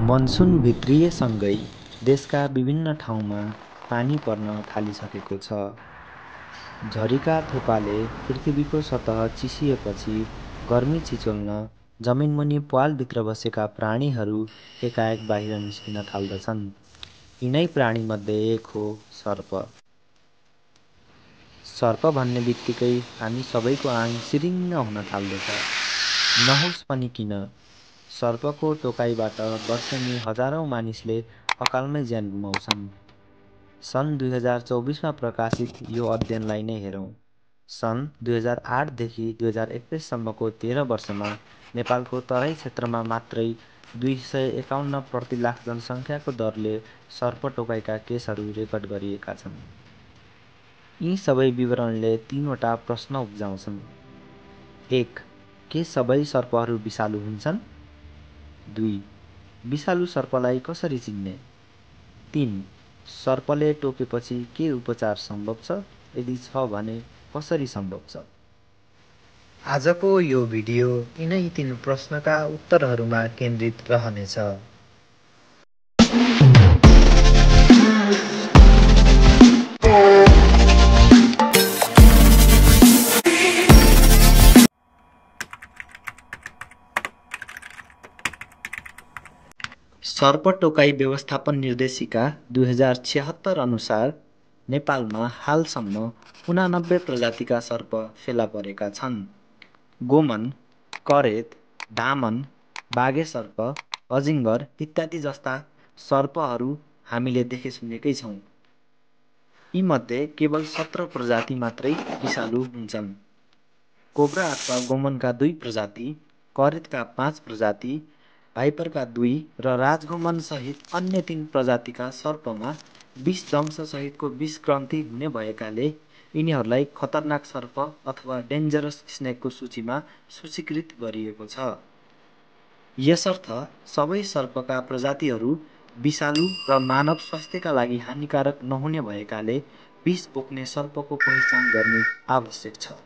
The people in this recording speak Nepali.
मनसुन भित्रिएसँगै देशका विभिन्न ठाउँमा पानी पर्न थालिसकेको छ। झरीका थोपाले पृथ्वीको सतह चिसिएपछि गर्मी चिचोल्न जमिनमुनि प्वालभित्र बसेका प्राणीहरू एकाएक बाहिर निस्किन थाल्दछन्। यिनै प्राणीमध्ये एक हो सर्प। सर्प भन्ने बित्तिकै हामी सबैको आङ सिरिङ्ग हुन थाल्दछ। नहोस् पनि किन, सर्पको टोकाइबाट वर्षेनी हजारौं मानिसले अकालमै ज्यान गुमाउँछन्। सन् 2024 मा प्रकाशित यो अध्ययनलाई नै हेरौँ। सन् 2008 देखि 2021 सम्मको 13 वर्षमा नेपालको तराई क्षेत्रमा मात्रै 251 प्रति लाख जनसङ्ख्याको दरले सर्प टोकाइका केसहरू रेकर्ड गरिएका छन्। यी सबै विवरणले 3वटा प्रश्न उब्जाउँछन्। 1. के सबै सर्पहरू विषालु हुन्छन्? 2. विषालु सर्पलाई कसरी चिन्ने? 3. सर्पले टोकेपछि के उपचार सम्भव छ? यदि छ भने कसरी सम्भव छ? आजको यो भिडियो यिनै 3 प्रश्नका उत्तरहरूमा केन्द्रित रहनेछ। सर्प टोकाइ व्यवस्थापन निर्देशिका 2076 अनुसार नेपालमा हालसम्म 89 प्रजातिका सर्प फेला परेका छन्। गोमन, करेत, डामन, बाघे सर्प, अजिङ्गर इत्यादि जस्ता सर्पहरू हामीले देखे सुनेकै छौँ। यीमध्ये केवल 17 प्रजाति मात्रै विषालु हुन्छन्। कोब्रा अथवा गोमनका 2 प्रजाति, करेतका 5 प्रजाति, भाइपरका 2 र राजगोमन सहित अन्य 3 प्रजातिका सर्पमा विष दंशसहितको विष ग्रन्थि हुने भएकाले यिनीहरूलाई खतरनाक सर्प अथवा डेन्जरस स्नेकको सूचीमा सूचीकृत गरिएको छ। यसर्थ सबै सर्पका प्रजातिहरू विषालु र मानव स्वास्थ्यका लागि हानिकारक नहुने भएकाले विष बोक्ने सर्पको पहिचान गर्नु आवश्यक छ।